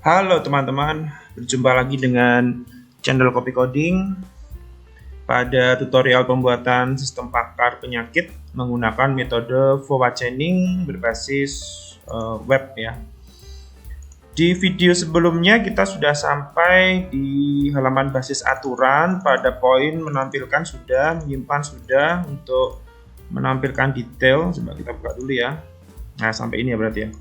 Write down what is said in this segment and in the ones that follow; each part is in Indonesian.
Halo teman-teman, berjumpa lagi dengan channel Kopi Coding. Pada tutorial pembuatan sistem pakar penyakit menggunakan metode forward chaining berbasis web ya. Di video sebelumnya kita sudah sampai di halaman basis aturan pada poin menampilkan sudah, menyimpan sudah, untuk menampilkan detail. Coba kita buka dulu ya. Nah, sampai ini ya berarti ya.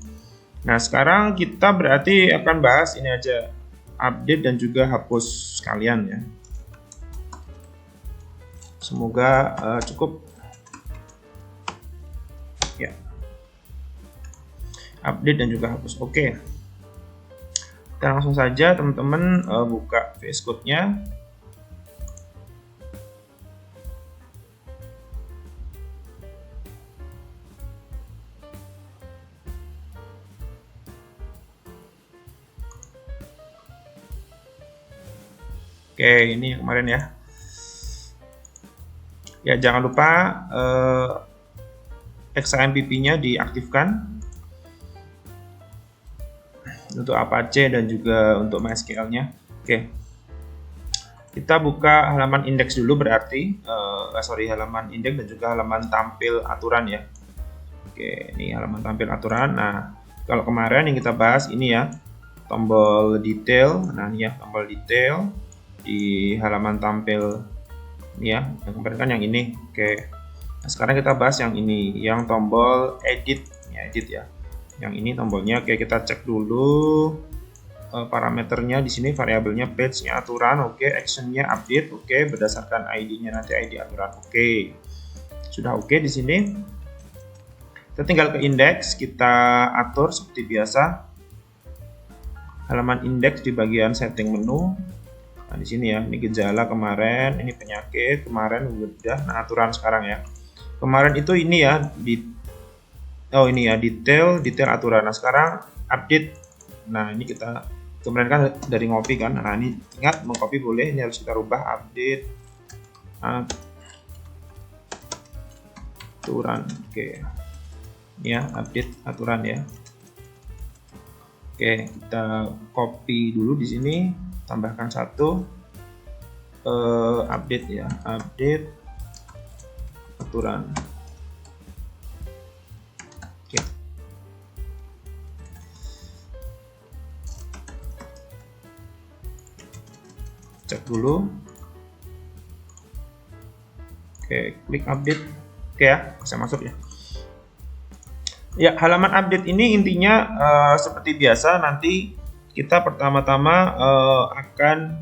Nah, sekarang kita berarti akan bahas ini aja, update dan juga hapus sekalian ya. Semoga cukup ya. Update dan juga hapus. Oke. Kita langsung saja teman-teman buka VS Code-nya. Oke, ini kemarin ya. Ya, jangan lupa XAMPP-nya diaktifkan untuk Apache dan juga untuk MySQL-nya. Oke. Kita buka halaman indeks dulu berarti halaman indeks dan juga halaman tampil aturan ya. Oke, ini halaman tampil aturan. Nah, kalau kemarin yang kita bahas ini ya, tombol detail. Nah, ini ya tombol detail di halaman tampil ini ya, yang kemarin kan yang ini. Oke, nah, sekarang kita bahas yang ini, yang tombol edit ya, yang ini tombolnya. Oke, kita cek dulu parameternya. Di sini variabelnya page-nya aturan, oke, action-nya update, oke, berdasarkan ID-nya nanti ID aturan. Oke, sudah oke di sini. Kita tinggal ke indeks, kita atur seperti biasa. Halaman indeks di bagian setting menu. Nah, di sini ya, ini gejala kemarin, ini penyakit kemarin udah. Nah, aturan sekarang ya. Kemarin itu ini ya, ini ya, detail aturan. Nah, sekarang update. Nah, ini kita kemarin kan dari ngopi kan. Nah, ini ingat mengcopy boleh, ini harus kita rubah update aturan. Oke. Ya, update aturan ya. Oke, kita copy dulu di sini. Tambahkan satu update ya, update aturan. Oke. Cek dulu. Oke, klik update. Oke ya, bisa masuk ya. Ya, halaman update ini intinya seperti biasa, nanti kita pertama-tama akan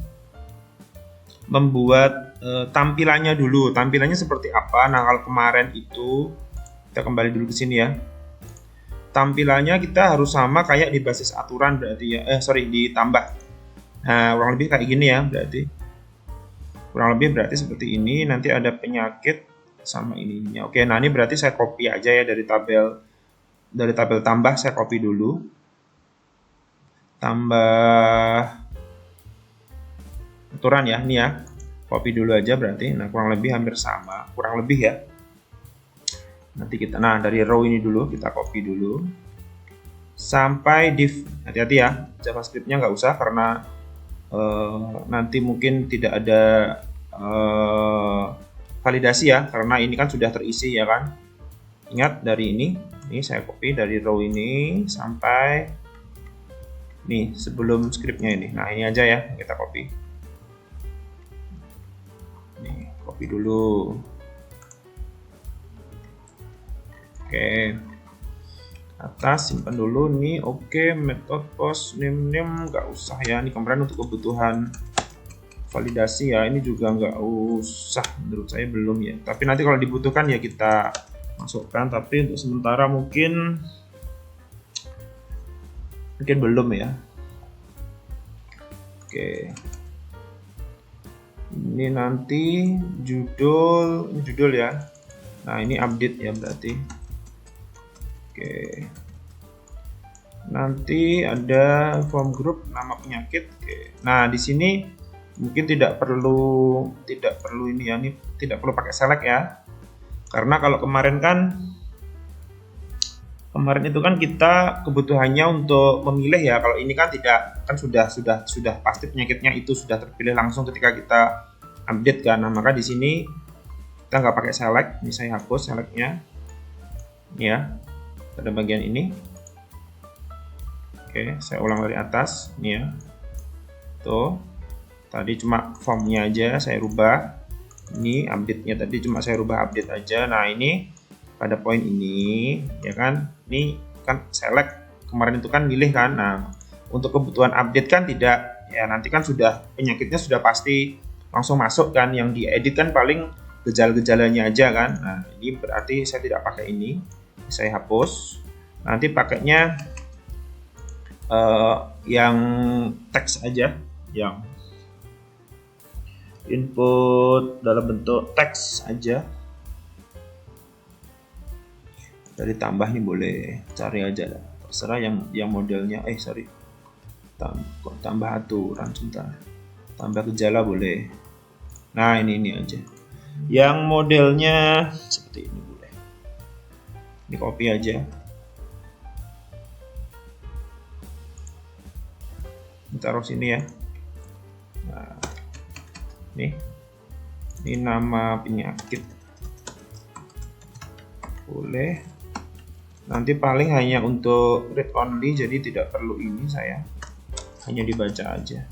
membuat tampilannya dulu. Tampilannya seperti apa? Nah, kalau kemarin itu kita kembali dulu ke sini ya. Tampilannya kita harus sama kayak di basis aturan berarti ya. Ditambah. Nah, kurang lebih kayak gini ya berarti. Kurang lebih berarti seperti ini. Nanti ada penyakit sama ininya. Oke, nah ini berarti saya copy aja ya dari tabel tambah, saya copy dulu. Tambah aturan ya, ini ya, copy dulu aja berarti. Nah, kurang lebih hampir sama, kurang lebih ya. Nanti kita, nah dari row ini dulu kita copy dulu sampai div. Hati-hati ya, JavaScript-nya nggak usah karena nanti mungkin tidak ada validasi ya, karena ini kan sudah terisi ya kan. Ingat dari ini saya copy dari row ini sampai nih sebelum scriptnya ini. Nah, ini aja ya kita copy. Nih, copy dulu. Oke. Atas simpan dulu nih. Oke, method post name nggak usah ya. Ini kemarin untuk kebutuhan validasi ya. Ini juga nggak usah, menurut saya belum ya. Tapi nanti kalau dibutuhkan ya kita masukkan. Tapi untuk sementara mungkin belum ya. Oke, ini nanti judul ya. Nah, ini update ya berarti. Oke, nanti ada form group, nama penyakit. Oke, nah di sini mungkin tidak perlu ini ya, ini tidak perlu pakai select ya, karena kalau kemarin kan kemarin itu kan kita kebutuhannya untuk memilih ya. Kalau ini kan tidak, kan sudah pasti penyakitnya itu sudah terpilih langsung ketika kita update kan. Nah, maka di sini kita nggak pakai select. Ini saya hapus selectnya ya pada bagian ini. Oke, saya ulang dari atas ini ya. Tuh, tadi cuma formnya aja saya rubah. Ini update-nya tadi cuma saya rubah update aja. Nah, ini pada poin ini ya kan, ini kan select, kemarin itu kan milih kan. Nah, untuk kebutuhan update kan tidak ya, nanti kan sudah penyakitnya sudah pasti langsung masuk kan, yang diedit kan paling gejala-gejalanya aja kan. Nah, ini berarti saya tidak pakai ini, saya hapus. Nanti pakainya yang teks aja, yang input dalam bentuk teks aja. Dari tambah nih boleh, cari aja lah, terserah yang modelnya. Tambah aturan sebentar, tambah gejala boleh. Nah, ini aja yang modelnya seperti ini boleh, ini copy aja, taruh sini ya. Nah, ini nama penyakit boleh. Nanti paling hanya untuk read only, jadi tidak perlu ini, saya hanya dibaca aja.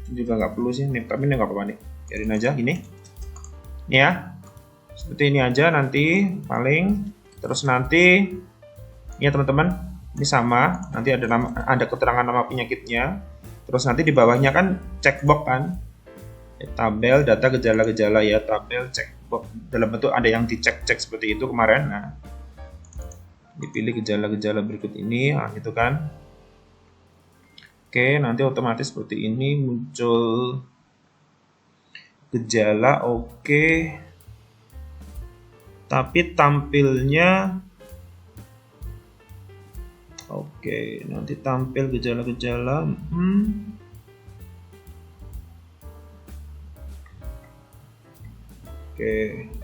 Ini juga nggak perlu sih, tapi ini nggak apa-apa nih, biarin aja gini. Ini ya, seperti ini aja nanti paling. Terus nanti ya teman-teman, ini sama, nanti ada keterangan nama penyakitnya. Terus nanti di bawahnya kan checkbox kan, tabel data gejala-gejala ya, tabel checkbox dalam bentuk ada yang dicek seperti itu kemarin. Nah, dipilih gejala-gejala berikut ini, nah gitu kan. Oke, nanti otomatis seperti ini muncul gejala. Oke, tapi tampilnya oke, nanti tampil gejala-gejala. Oke,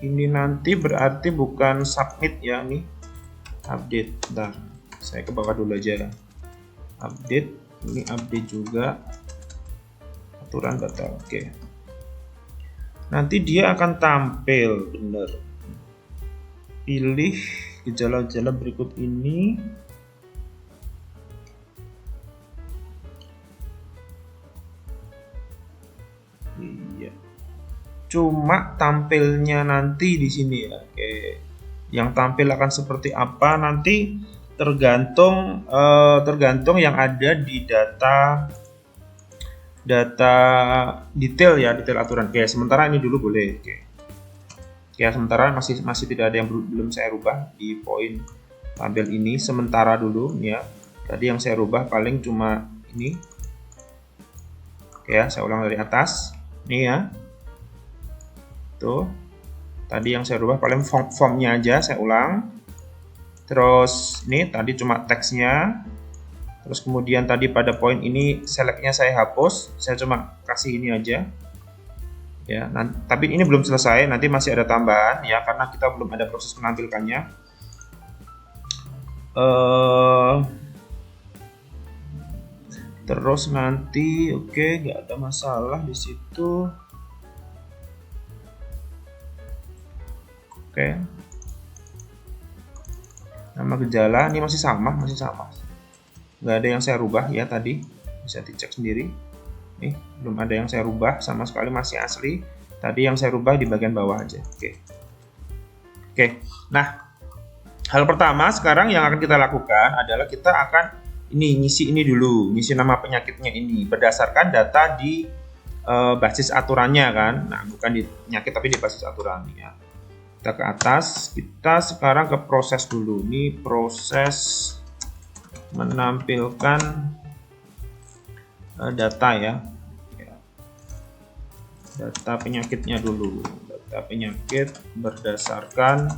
ini nanti berarti bukan submit ya, nih update. Bentar, saya ke bawah dulu aja. Update, ini update juga aturan data. Oke, nanti dia akan tampil benar. Pilih gejala-gejala berikut ini. Iya, cuma tampilnya nanti di sini ya. Oke, yang tampil akan seperti apa nanti tergantung yang ada di data detail ya, detail aturan. Oke, sementara ini dulu boleh. Oke, ya sementara masih tidak ada yang belum saya rubah di poin tabel ini, sementara dulu ya. Tadi yang saya rubah paling cuma ini. Oke ya, saya ulang dari atas nih ya. Tuh, tadi yang saya rubah paling formnya aja, saya ulang. Terus ini tadi cuma teksnya. Terus kemudian tadi pada poin ini selectnya saya hapus, saya cuma kasih ini aja ya. Tapi ini belum selesai, nanti masih ada tambahan ya, karena kita belum ada proses menampilkannya. Terus nanti oke, nggak ada masalah di situ. Oke, nama gejala ini masih sama, nggak ada yang saya rubah ya, tadi bisa dicek sendiri. Nih, belum ada yang saya rubah sama sekali, masih asli. Tadi yang saya rubah di bagian bawah aja. Oke. Nah, hal pertama sekarang yang akan kita lakukan adalah kita akan ngisi ini dulu, ngisi nama penyakitnya ini berdasarkan data di basis aturannya kan. Nah, bukan di penyakit tapi di basis aturan ya. Kita ke atas, kita sekarang ke proses dulu. Ini proses menampilkan data ya. Data penyakitnya dulu. Data penyakit berdasarkan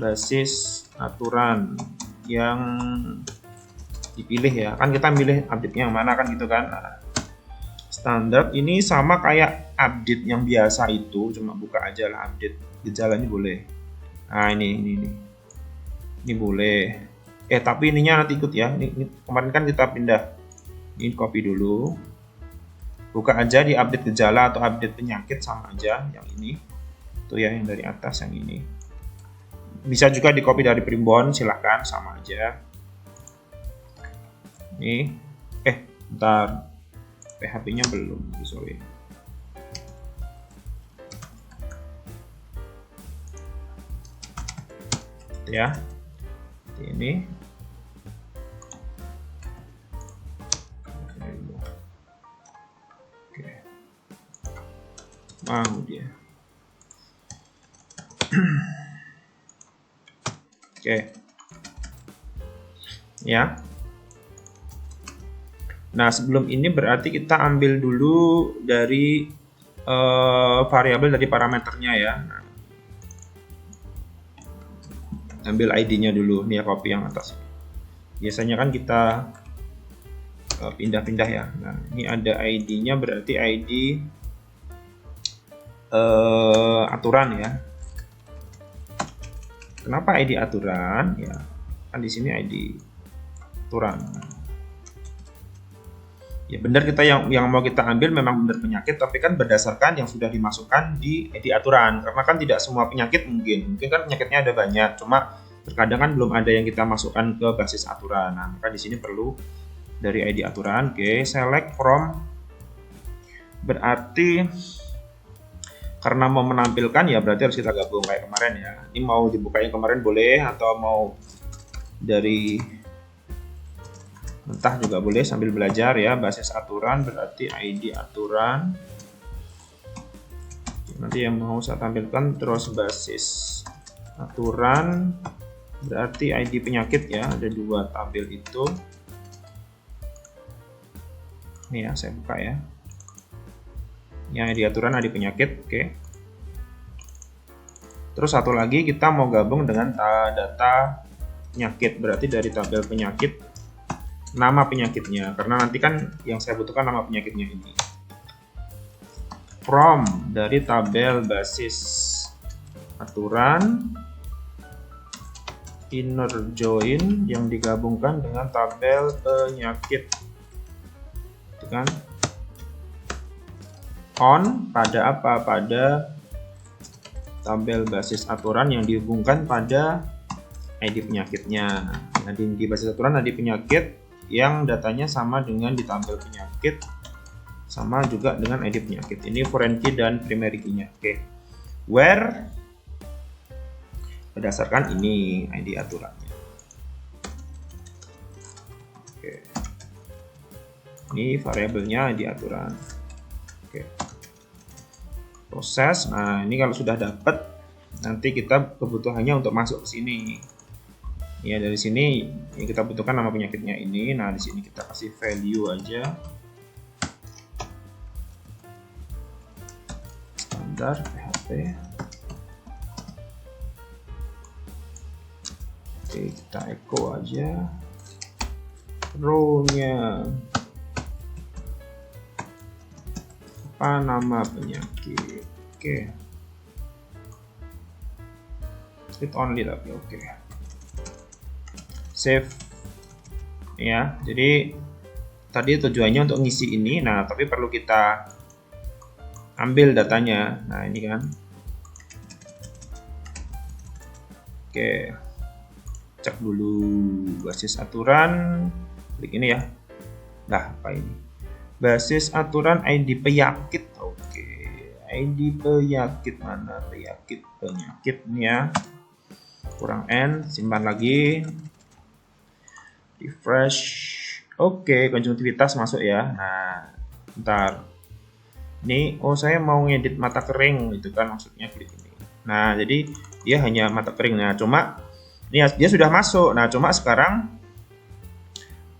basis aturan yang dipilih ya. Kan kita milih update yang mana kan gitu kan. Nah, standar ini sama kayak update yang biasa itu, cuma buka aja lah update gejala ini boleh. Nah, ini. Ini boleh. Tapi ininya nanti ikut ya. Ini kemarin kan kita pindah. Ini copy dulu. Buka aja di update gejala atau update penyakit sama aja yang ini. Itu ya yang dari atas yang ini. Bisa juga di copy dari Primbon, silahkan sama aja. Nih. Bentar. PHP-nya belum, sorry. Ya. Ini. Oke. Mau dia. Oke. Ya. Nah, sebelum ini berarti kita ambil dulu dari variabel dari parameternya ya. Nah, ambil ID-nya dulu, nih ya, copy yang atas. Biasanya kan kita pindah-pindah ya. Nah, ini ada ID-nya, berarti ID aturan ya. Kenapa ID aturan? Ya, kan di sini ID aturan. Ya benar, kita yang mau kita ambil memang benar penyakit, tapi kan berdasarkan yang sudah dimasukkan di ID aturan. Karena kan tidak semua penyakit mungkin kan penyakitnya ada banyak, cuma terkadang kan belum ada yang kita masukkan ke basis aturan. Nah, maka di sini perlu dari ID aturan. Oke, select from, berarti karena mau menampilkan ya berarti harus kita gabung kayak kemarin ya. Ini mau dibukain kemarin boleh, atau mau dari mentah juga boleh sambil belajar ya. Basis aturan berarti ID aturan. Nanti yang mau saya tampilkan, terus basis aturan berarti ID penyakit ya. Ada dua tabel itu. Ini ya, saya buka ya. Yang ID aturan, ID penyakit. Oke. Terus satu lagi kita mau gabung dengan data penyakit, berarti dari tabel penyakit nama penyakitnya, karena nanti kan yang saya butuhkan nama penyakitnya ini. From dari tabel basis aturan, inner join yang digabungkan dengan tabel penyakit, itu kan. On pada apa? Pada tabel basis aturan yang dihubungkan pada ID penyakitnya. Nah, di basis aturan ID penyakit yang datanya sama dengan di tabel penyakit, sama juga dengan ID penyakit. Ini foreign key dan primary key-nya. Oke. Where berdasarkan ini ID aturannya. Oke. Ini variabelnya ID aturan. Oke. Proses. Nah, ini kalau sudah dapat, nanti kita kebutuhannya untuk masuk ke sini. Ya, dari sini yang kita butuhkan nama penyakitnya ini. Nah, di sini kita kasih value aja. Standar PHP. Oke, kita echo aja. Row-nya. Apa nama penyakit? Oke. Read only tapi oke. Save ya. Jadi tadi tujuannya untuk ngisi ini, nah tapi perlu kita ambil datanya. Nah, ini kan. Oke. Cek dulu basis aturan, klik ini ya. Nah, apa ini? Basis aturan ID penyakit. Oke. ID penyakit mana? Penyakit ini ya. Kurang N, simpan lagi. Refresh. Oke, konjungtivitas masuk ya. Nah, bentar. Ini, saya mau ngedit mata kering, itu kan maksudnya klik ini. Nah, jadi dia hanya mata kering. Nah, cuma ini dia sudah masuk. Nah, cuma sekarang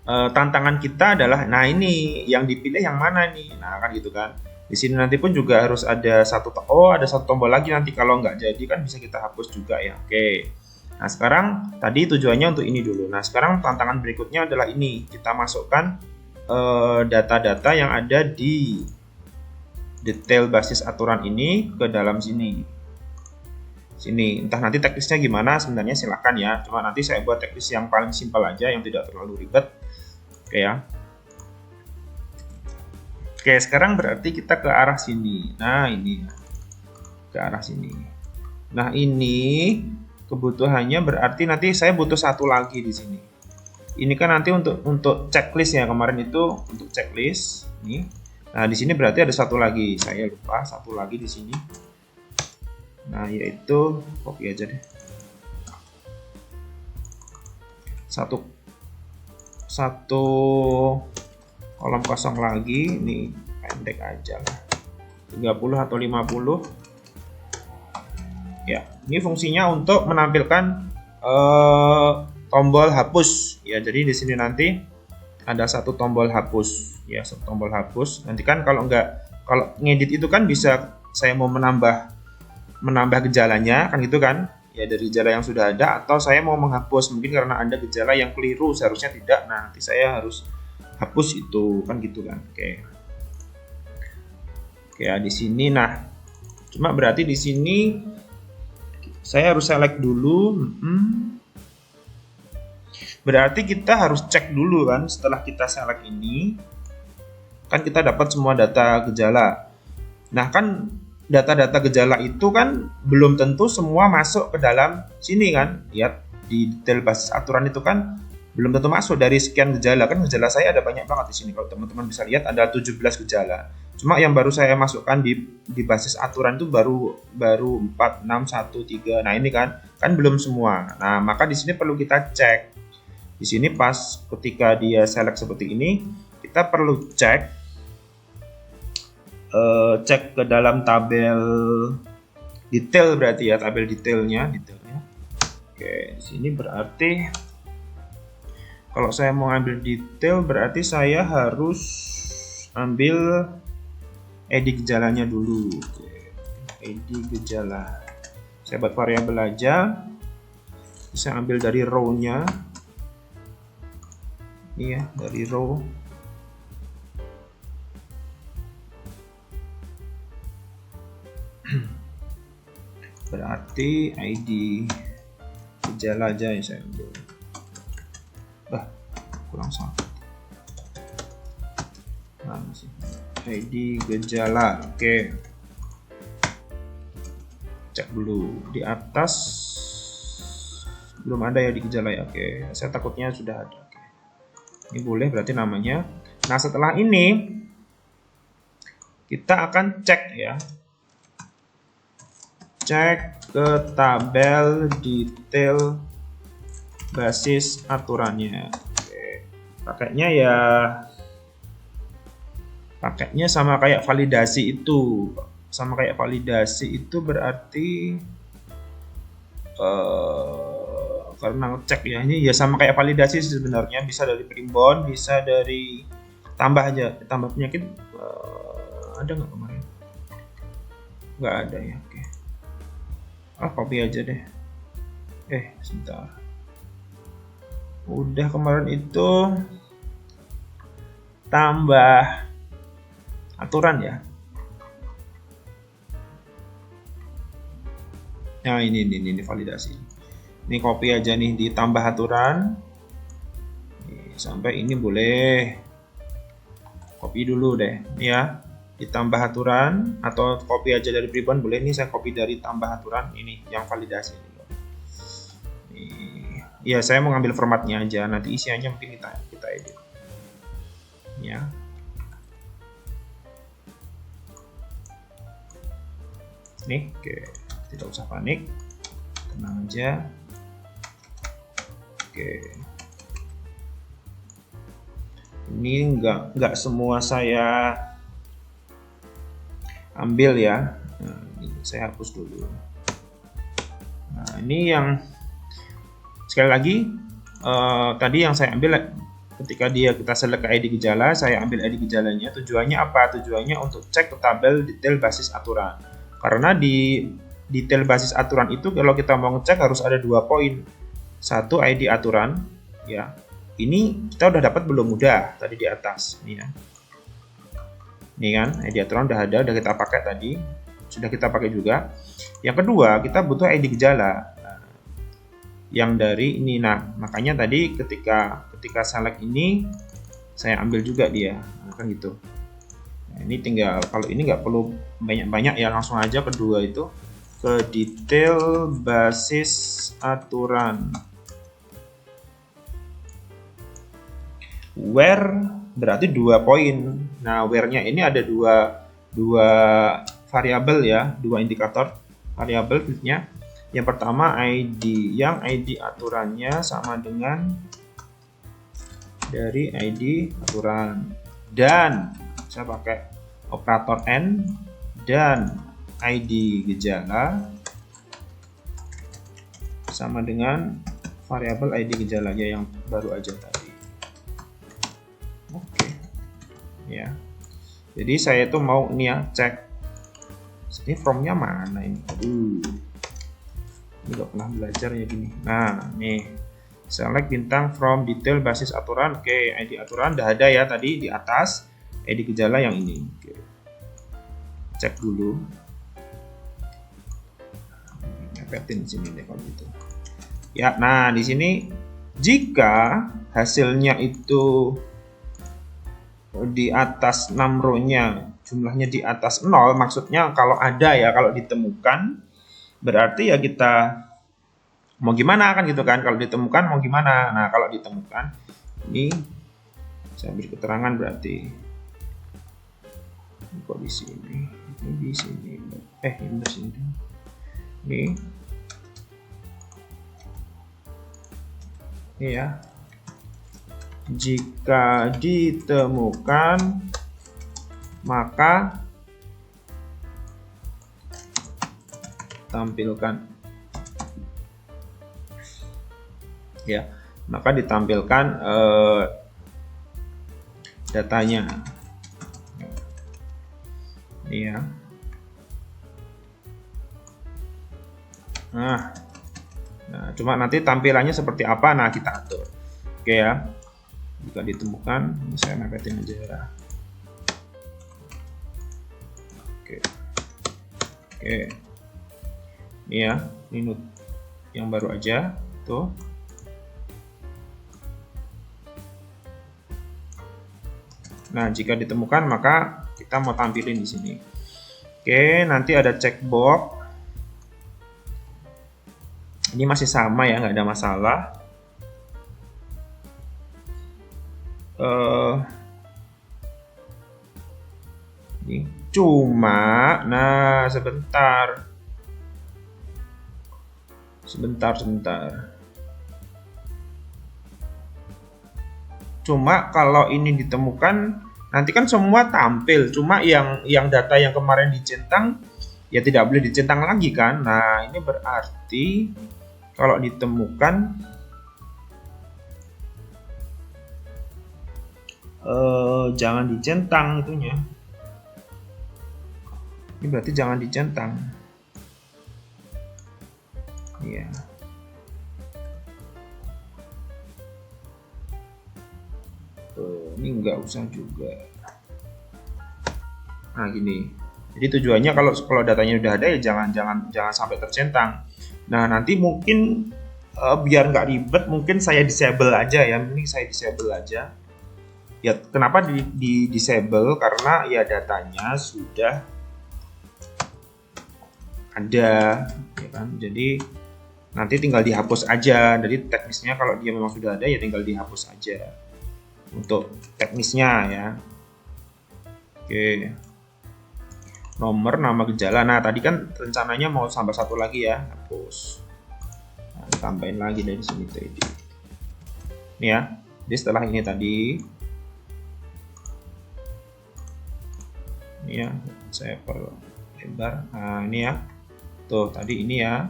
tantangan kita adalah, nah ini yang dipilih yang mana nih? Nah, kan gitu kan. Di sini nanti pun juga harus ada satu tombol lagi nanti kalau nggak jadi kan bisa kita hapus juga ya. Oke. Nah, sekarang tadi tujuannya untuk ini dulu. Nah, sekarang tantangan berikutnya adalah ini. Kita masukkan data-data yang ada di detail basis aturan ini ke dalam sini. sini. Entah nanti teknisnya gimana sebenarnya silahkan ya. Cuma nanti saya buat teknis yang paling simpel aja, yang tidak terlalu ribet. Oke ya. Oke, sekarang berarti kita ke arah sini. Nah, ini ke arah sini. Nah, ini kebutuhannya berarti nanti saya butuh satu lagi di sini. Ini kan nanti untuk checklist ya, kemarin itu untuk checklist ini. Nah, di sini berarti ada satu lagi. Saya lupa satu lagi di sini. Nah, yaitu copy aja deh. Satu kolom kosong lagi, ini pendek aja lah. 30 atau 50. Ya, ini fungsinya untuk menampilkan tombol hapus ya. Jadi di sini nanti ada satu tombol hapus ya, satu tombol hapus. Nanti kan kalau ngedit itu kan bisa saya mau menambah gejalanya kan gitu kan ya, dari gejala yang sudah ada, atau saya mau menghapus mungkin karena ada gejala yang keliru seharusnya tidak. Nah, nanti saya harus hapus itu kan gitu kan. Oke ya, di sini. Nah, cuma berarti di sini saya harus select dulu. Berarti kita harus cek dulu kan, setelah kita select ini kan kita dapat semua data gejala. Nah, kan data-data gejala itu kan belum tentu semua masuk ke dalam sini kan. Lihat di detail basis aturan itu kan belum tentu masuk. Dari sekian gejala, kan gejala saya ada banyak banget di sini. Kalau teman-teman bisa lihat ada 17 gejala. Cuma yang baru saya masukkan di basis aturan itu baru 4, 6, 1, 3. Nah, ini kan belum semua. Nah, maka di sini perlu kita cek. Di sini pas ketika dia select seperti ini, kita perlu cek ke dalam tabel detail berarti ya, tabel detailnya. Oke, di sini berarti kalau saya mau ambil detail berarti saya harus ambil ID gejalanya dulu. Oke, ID gejala. Saya buat variabel aja. Saya ambil dari row-nya. Ini ya, dari row. Berarti ID gejala aja yang saya ambil. Kurang satu. Nah, masih ID gejala. Oke. Cek dulu di atas. Belum ada ya di gejala ya. Oke, saya takutnya sudah ada. Oke. Ini boleh berarti namanya. Nah, setelah ini kita akan cek ya. Cek ke tabel detail basis aturannya. Oke. Pakainya sama kayak validasi itu. Sama kayak validasi itu berarti karena cek ya, ini ya sama kayak validasi sebenarnya. Bisa dari primbon, bisa dari tambah aja, tambah penyakit. Ada nggak kemarin? Nggak ada ya. Oke. Copy aja deh. Sebentar. Udah kemarin itu tambah aturan ya. Nah, ini validasi. Ini copy aja nih, ditambah aturan. Sampai ini boleh. Copy dulu deh, ya. Ditambah aturan atau copy aja dari primbon boleh. Ini saya copy dari tambah aturan ini yang validasi. Ya, saya mau ngambil formatnya aja. Nanti isiannya mungkin kita edit. Ya. Nih, oke. Tidak usah panik, tenang aja. Oke, ini nggak semua saya ambil ya. Nah, ini saya hapus dulu. Nah, ini yang sekali lagi tadi yang saya ambil ketika kita select ID gejala, saya ambil ID gejalanya. Tujuannya apa? Tujuannya untuk cek ke tabel detail basis aturan. Karena di detail basis aturan itu kalau kita mau ngecek harus ada 2 poin. Satu ID aturan ya. Ini kita udah dapat belum? Udah tadi di atas nih ya. Ini kan ID aturan udah ada, udah kita pakai tadi. sudah kita pakai juga. Yang kedua, kita butuh ID gejala. Nah, yang dari ini. Nah, makanya tadi ketika select ini saya ambil juga dia. Nah, kan gitu. Nah, ini tinggal, kalau ini nggak perlu banyak-banyak ya, langsung aja kedua itu ke detail basis aturan. Where berarti 2 poin. Nah, where-nya ini ada dua variabel ya, 2 indikator variabel fieldnya. Yang pertama ID, yang ID aturannya sama dengan dari ID aturan, dan saya pakai operator N, dan ID gejala sama dengan variabel ID gejalanya yang baru aja tadi. Oke, ya. Jadi saya tuh mau ini ya, cek. Ini from-nya mana ini? Aduh, ini nggak pernah belajar ya gini. Nah, nih select bintang from detail basis aturan. Oke, ID aturan udah ada ya tadi di atas. ID gejala yang ini. Oke. Cek dulu. Ngepetin sini deh kalau gitu. Ya, nah di sini jika hasilnya itu di atas 6 row-nya jumlahnya di atas 0, maksudnya kalau ada ya, kalau ditemukan berarti ya kita mau gimana kan gitu kan, kalau ditemukan mau gimana. Nah, kalau ditemukan ini saya beri keterangan berarti kok di sini, ini di sini, ini di sini, ini ya. Jika ditemukan maka tampilkan ya, maka ditampilkan datanya ini ya. Nah, cuma nanti tampilannya seperti apa, nah kita atur. Oke ya. Jika ditemukan, ini saya mepetin aja ya. Oke. Ini ya, ini node yang baru aja tuh. Nah, jika ditemukan maka kita mau tampilin di sini. Oke, nanti ada checkbox. Ini masih sama ya, nggak ada masalah. Ini cuma, nah sebentar. Cuma kalau ini ditemukan, nanti kan semua tampil. Cuma yang data yang kemarin dicentang ya tidak boleh dicentang lagi kan. Nah, ini berarti kalau ditemukan jangan dicentang itunya. Ini berarti jangan dicentang. Iya. Ini nggak usah juga. Nah, gini. Jadi tujuannya kalau datanya udah ada ya jangan sampai tercentang. Nah, nanti mungkin biar nggak ribet, mungkin saya disable aja ya. Ini saya disable aja. Ya, kenapa di disable? Karena ya datanya sudah ada, ya kan? Jadi nanti tinggal dihapus aja. Jadi teknisnya kalau dia memang sudah ada ya tinggal dihapus aja. Untuk teknisnya ya. Oke. Nomor, nama gejala. Nah, tadi kan rencananya mau tambah satu lagi ya, hapus. Nah, tambahin lagi dari sini tadi. Ini ya. Jadi setelah ini tadi, ini ya, saya perlebar. Nah, ini ya. Tuh, tadi ini ya.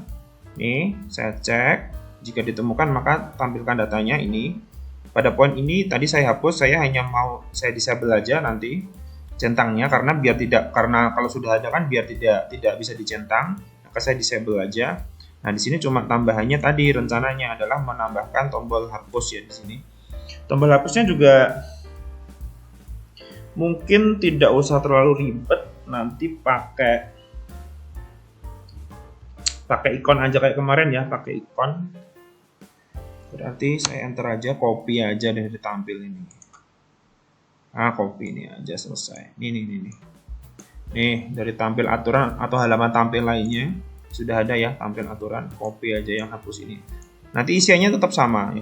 Nih, saya cek. Jika ditemukan maka tampilkan datanya ini. Pada poin ini tadi saya hapus, saya hanya mau saya disable aja nanti centangnya karena kalau sudah ada kan biar tidak bisa dicentang, maka saya disable aja. Nah, di sini cuma tambahannya tadi rencananya adalah menambahkan tombol hapus ya di sini. Tombol hapusnya juga mungkin tidak usah terlalu ribet, nanti pakai pakai ikon aja kayak kemarin ya, pakai ikon. Berarti saya enter aja, copy aja dari tampil ini. Copy ini aja, selesai. Nih. Nih, dari tampil aturan atau halaman tampil lainnya sudah ada ya tampil aturan, copy aja yang hapus ini. Nanti isiannya tetap sama,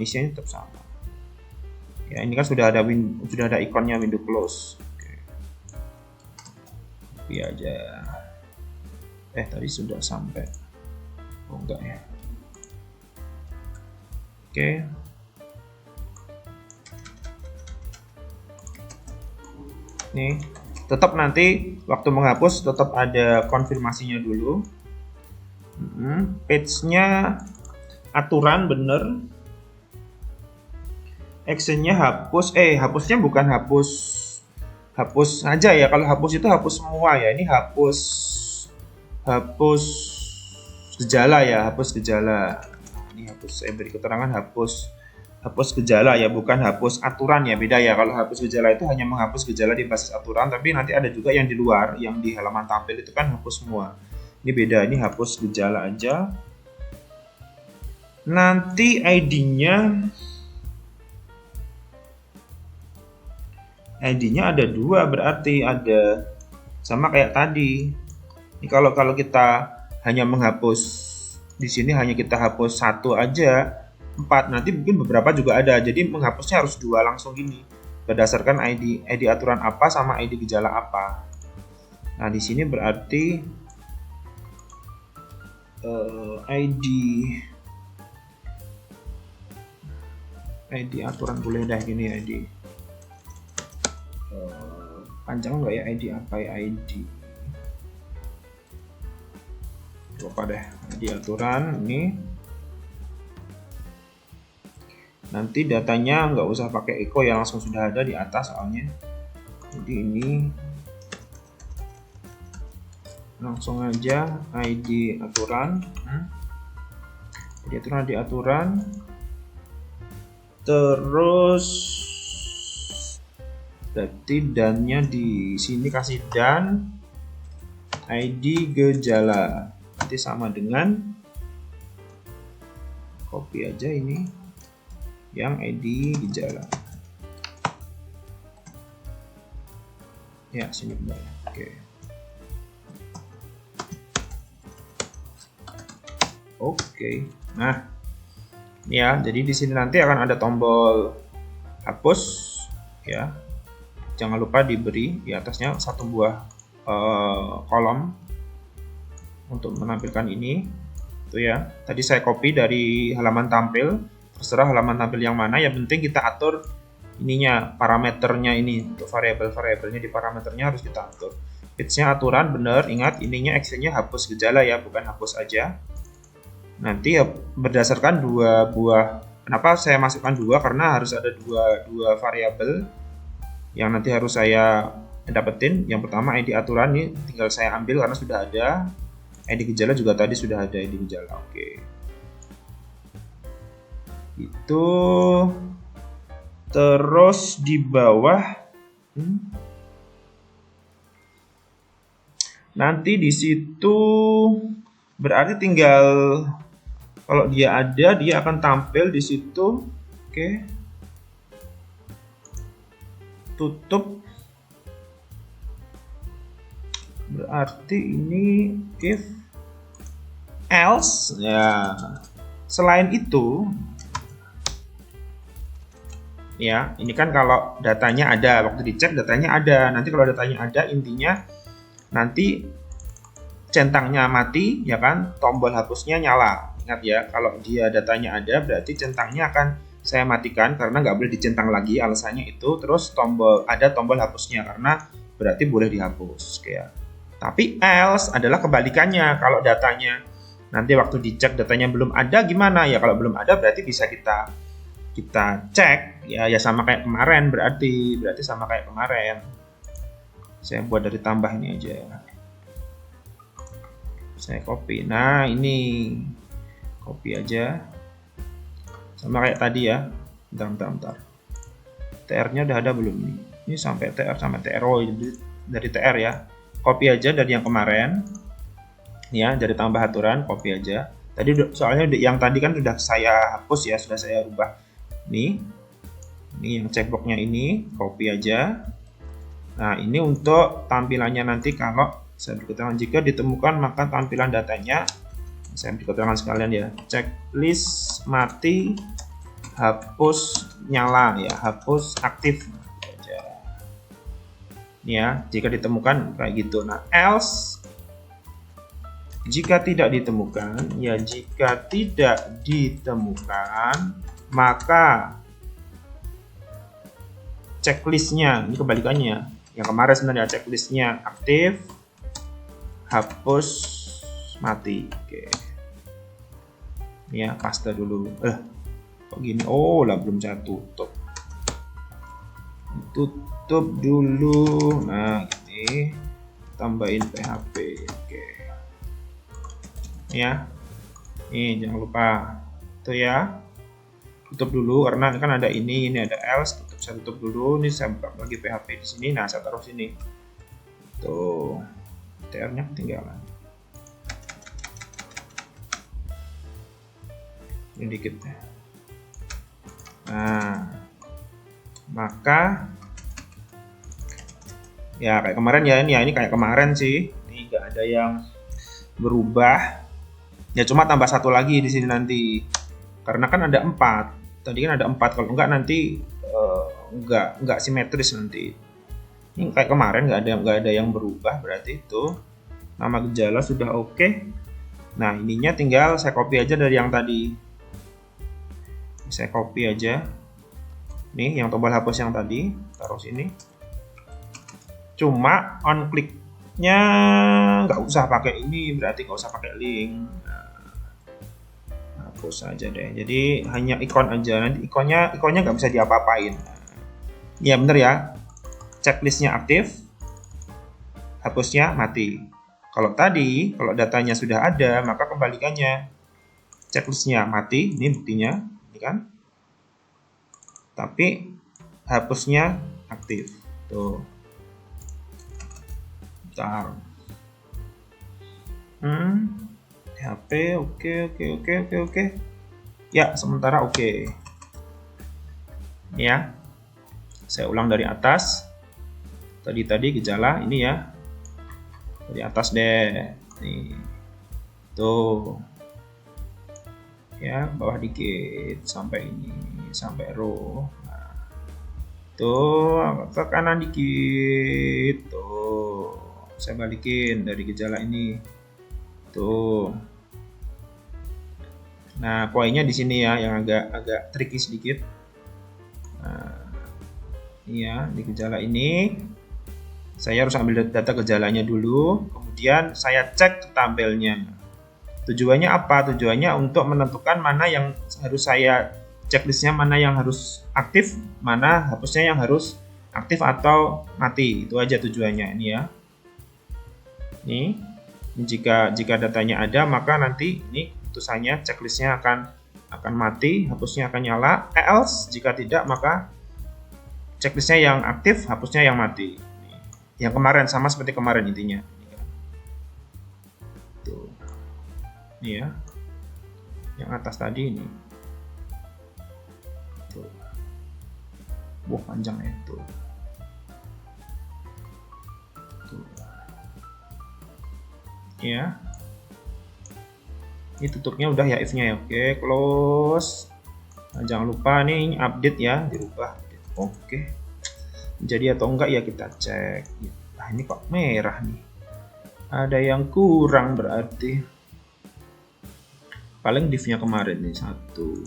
Ya, ini kan sudah ada ikonnya window close. Oke. Copy aja. Tadi sudah sampai. Oh enggak ya. Oke. Nih, tetap nanti waktu menghapus tetap ada konfirmasinya dulu. Page-nya aturan bener. Actionnya hapus. Hapusnya bukan hapus aja ya. Kalau hapus itu hapus semua ya. Ini hapus gejala ya, hapus gejala. Ini hapus, saya beri keterangan hapus gejala ya, bukan hapus aturan ya, beda ya. Kalau hapus gejala itu hanya menghapus gejala di basis aturan, tapi nanti ada juga yang di luar, yang di halaman tampil itu kan hapus semua. Ini beda, ini hapus gejala aja. Nanti ID-nya ada 2, berarti ada sama kayak tadi. Ini kalau kita hanya menghapus di sini, hanya kita hapus 1 aja, 4, nanti mungkin beberapa juga ada. Jadi menghapusnya harus 2 langsung gini, berdasarkan ID aturan apa sama ID gejala apa. Nah di sini berarti ID aturan boleh dah gini, ID panjang nggak ya, ID apa ya, ID lupa deh, ID aturan ini. Nanti datanya nggak usah pakai echo ya, langsung sudah ada di atas soalnya. Jadi ini langsung aja ID aturan, ID aturan, terus berarti dannya di sini kasih dan ID gejala, nanti sama dengan copy aja ini yang ID gejala ya, sini bentar ya. Oke. Nah ini ya, jadi di sini nanti akan ada tombol hapus ya, jangan lupa diberi di atasnya 1 buah kolom untuk menampilkan ini itu ya. Tadi saya copy dari halaman tampil, terserah halaman tampil yang mana, yang penting kita atur ininya, parameternya ini, untuk variabel-variabelnya di parameternya harus kita atur. Page-nya aturan bener, ingat ininya actionnya hapus gejala ya, bukan hapus aja. Nanti ya, berdasarkan 2 buah, kenapa saya masukkan 2, karena harus ada dua variabel yang nanti harus saya dapetin. Yang pertama ID aturan nih tinggal saya ambil karena sudah ada. ID gejala juga tadi sudah ada ID gejala. Oke. Itu terus di bawah nanti di situ berarti tinggal kalau dia ada, dia akan tampil di situ. Oke. Tutup. Berarti ini if else ya. Selain itu ya, ini kan kalau datanya ada, waktu dicek datanya ada. Nanti kalau datanya ada, intinya nanti centangnya mati ya kan, tombol hapusnya nyala. Ingat ya, kalau dia datanya ada berarti centangnya akan saya matikan karena nggak boleh dicentang lagi, alasannya itu. Terus tombol hapusnya karena berarti boleh dihapus kayak. Tapi else adalah kebalikannya. Kalau datanya nanti waktu dicek datanya belum ada, gimana ya? Kalau belum ada berarti bisa kita cek ya sama kayak kemarin, berarti sama kayak kemarin. Saya buat dari tambah ini aja. Saya copy. Nah, ini copy aja. Sama kayak tadi ya. Bentar. TR-nya udah ada belum nih? Ini sampai TR, dari TR ya. Copy aja dari yang kemarin. Ya, jadi tambah aturan, copy aja. Tadi soalnya yang tadi kan sudah saya hapus ya, sudah saya rubah. Nih, ini yang checkboxnya ini, copy aja. Nah, ini untuk tampilannya nanti kalau saya beri keterangan jika ditemukan maka tampilan datanya, saya beri keterangan sekalian ya, checklist mati, hapus nyala ya, hapus aktif aja. Ini ya, jika ditemukan kayak gitu. Nah, else jika tidak ditemukan, ya jika tidak ditemukan, maka checklistnya, ini kebalikannya. Yang kemarin sebenarnya checklistnya aktif, hapus, mati. Oke. Ini ya, paste dulu. Kok gini? Oh, lah belum saya tutup. Tutup dulu. Nah, gini. Tambahin PHP. Oke. Ya, ini jangan lupa itu ya, tutup dulu karena kan ada ini ada else, saya tutup dulu. Ini saya buka lagi PHP di sini. Nah, saya taruh sini tuh, TR-nya ketinggalan ini dikit. Nah, maka ya kayak kemarin ya, ini kayak kemarin sih, ini nggak ada yang berubah. Ya cuma tambah satu lagi di sini nanti, karena kan ada 4. Tadi kan ada 4, kalau enggak nanti enggak simetris nanti. Ini kayak kemarin nggak ada yang berubah, berarti itu nama gejala sudah oke. Nah, ininya tinggal saya copy aja dari yang tadi. Saya copy aja. Nih yang tombol hapus yang tadi, taruh sini. Cuma on click-nya nggak usah pakai ini, berarti nggak usah pakai link. Hapus aja deh, jadi hanya ikon aja, nanti ikonnya nggak bisa diapa-apain. Ya bener ya, checklistnya aktif, hapusnya mati. Kalau datanya sudah ada, maka kembalikannya, checklistnya mati, ini buktinya, ini kan, tapi hapusnya aktif. Tuh, bentar. HP oke. Ya, sementara oke. Ini ya. Saya ulang dari atas. Tadi gejala ini ya. Dari atas deh. Nih. Tuh. Ya, bawah dikit sampai ini, sampai row. Nah. Tuh, ke kanan dikit. Tuh. Saya balikin dari gejala ini. Tuh. Nah, poinnya di sini ya, yang agak tricky sedikit. Nah, iya, di gejala ini saya harus ambil data gejalanya dulu, kemudian saya cek tampilnya. Tujuannya apa? Tujuannya untuk menentukan mana yang harus saya checklistnya, mana yang harus aktif, mana hapusnya yang harus aktif atau mati. Itu aja tujuannya ini ya. Nih, jika datanya ada, maka nanti ini putusannya checklistnya akan mati, hapusnya akan nyala. Else jika tidak, maka checklistnya yang aktif, hapusnya yang mati. Yang kemarin sama seperti kemarin intinya. Tuh. Ini ya. Yang atas tadi ini. Tuh. Wah, panjang ya itu. Tuh. Ya. Ini tutupnya udah ya, if-nya ya. Oke, close. Nah, jangan lupa nih update ya, dirubah. Oke. Jadi atau enggak ya kita cek. Nah, ini kok merah nih. Ada yang kurang berarti. Paling div-nya kemarin nih satu.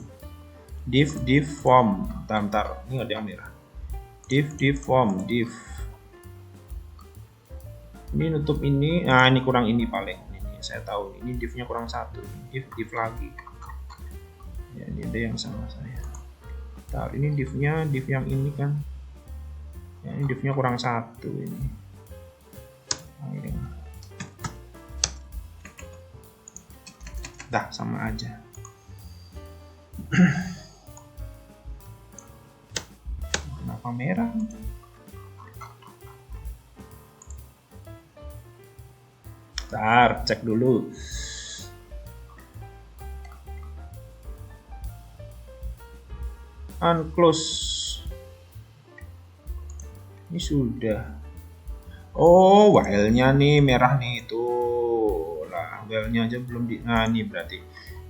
Div form. Bentar. Ini ada yang merah. Div form, div. Ini nutup ini. Nah, ini kurang ini paling. Saya tahu ini div-nya kurang satu, div lagi ya, ini ada yang salah saya. Bentar, ini div yang ini kan ya, ini div-nya kurang satu ini. Nah, ini dah sama aja. Kenapa merah? Bentar, cek dulu. Unclose. Ini sudah. Oh, while-nya nih merah nih itu. Lah, while-nya aja belum di. Nah, ini berarti.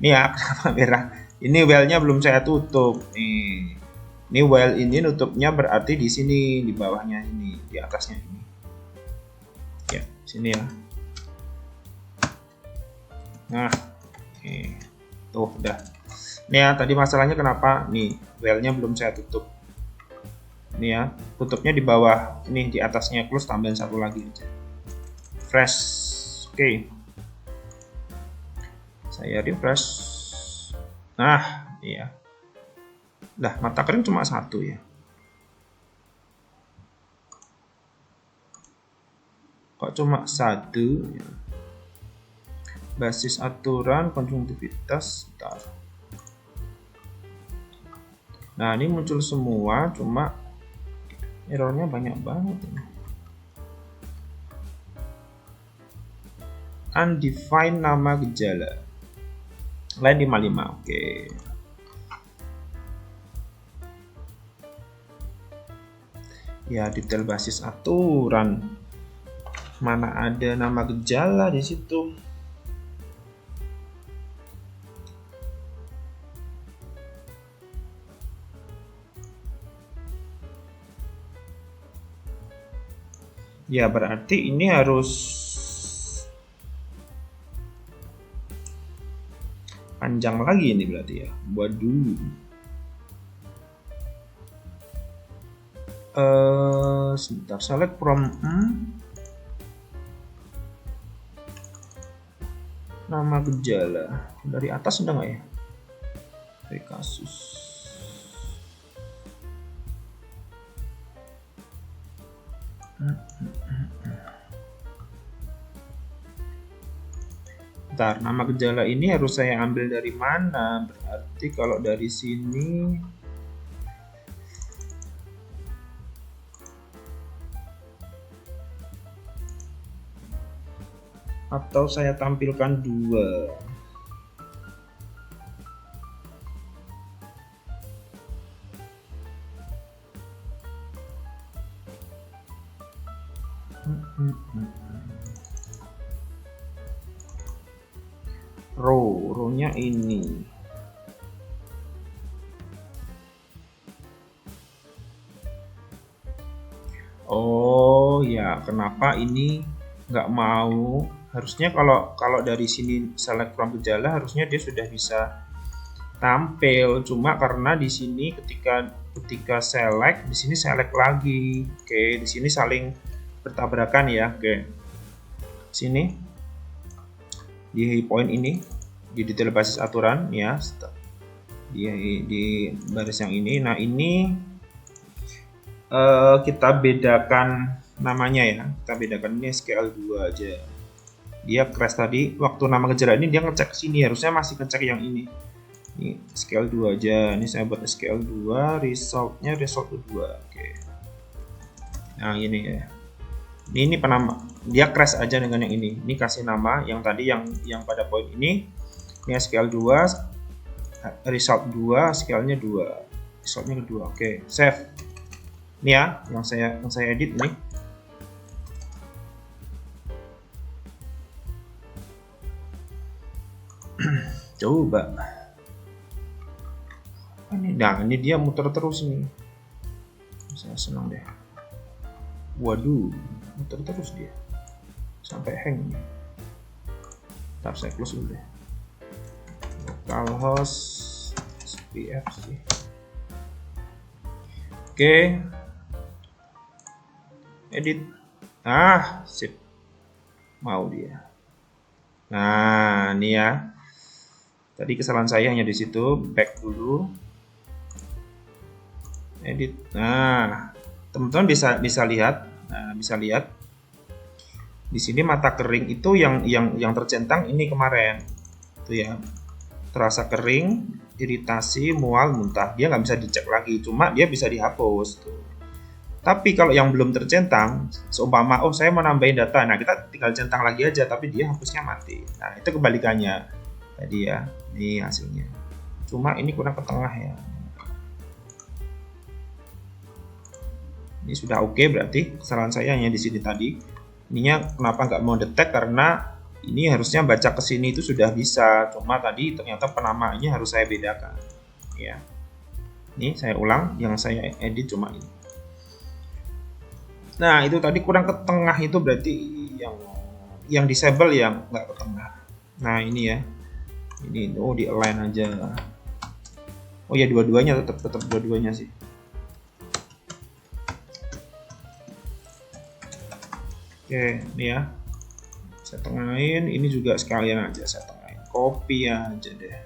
Ini ya, kenapa merah? Ini while-nya belum saya tutup. Nih. Ini while ini nutupnya berarti di sini, di bawahnya ini, di atasnya ini. Ya, sini ya. Nah, tuh udah. Nih ya, tadi masalahnya kenapa? Nih, while-nya belum saya tutup. Ini ya, tutupnya di bawah, ini di atasnya close, tambahin satu lagi aja. Fresh. Oke. Saya refresh. Nah, iya. Nah, mata kering cuma satu ya. Kok cuma satu ya. Basis aturan konjungtivitas. Bentar. Nah, ini muncul semua, cuma errornya banyak banget ini. Undefined nama gejala. Line 55, oke. Ya, detail basis aturan. Mana ada nama gejala di situ? Ya, berarti ini harus panjang lagi ini berarti ya. Waduh. Sebentar, select from nama gejala dari atas udah nggak ya? Dari kasus. Bentar, nama gejala ini harus saya ambil dari mana? Berarti kalau dari sini atau saya tampilkan dua. Row-nya ini. Oh ya, kenapa ini nggak mau? Harusnya kalau dari sini select from gejala harusnya dia sudah bisa tampil, cuma karena di sini ketika select, di sini select lagi. Oke, di sini saling bertabrakan ya. Oke. Sini di poin ini di detail basis aturan ya. Di baris yang ini. Nah, ini kita bedakan namanya ya. Kita bedakan ini SQL2 aja. Dia crash tadi waktu nama gejala ini dia ngecek sini, harusnya masih ngecek yang ini. Ini SQL2 aja. Ini saya buat SQL2, resultnya result2. Oke. Nah, ini ya. Ini penama. Dia crash aja dengan yang ini. Ini kasih nama yang tadi yang pada poin ini. Ini SQL2, result2, SQL-nya 2. Resultnya kedua. Oke, save. Ini ya yang saya edit nih. Coba ini dia muter terus nih, saya senang deh. Waduh, muter terus dia sampai hang nih. Ntar saya close dulu deh. Localhost SPFC. Oke, edit. Sip, mau dia. Nah, ini ya. Tadi kesalahan saya hanya di situ. Back dulu. Edit. Nah, teman-teman bisa lihat. Nah, bisa lihat di sini mata kering itu yang tercentang ini kemarin. Itu ya. Terasa kering, iritasi, mual, muntah. Dia nggak bisa dicek lagi. Cuma dia bisa dihapus tuh. Tapi kalau yang belum tercentang, seumpama saya mau nambahin data, nah kita tinggal centang lagi aja, tapi dia hapusnya mati. Nah itu kebalikannya tadi ya, ini hasilnya. Cuma ini kurang ke tengah ya. Ini sudah oke, berarti kesalahan saya hanya di sini tadi. Ininya kenapa nggak mau detect, karena ini harusnya baca ke sini itu sudah bisa, cuma tadi ternyata penamaannya harus saya bedakan. Ya, ini saya ulang, yang saya edit cuma ini. Nah itu tadi kurang ke tengah, itu berarti yang disable yang nggak ke tengah. Nah ini ya, ini di align aja. Oh ya, dua-duanya tetap dua-duanya sih. Oke, ini ya, saya tengahin. Ini juga sekalian aja saya tengahin, copy aja deh.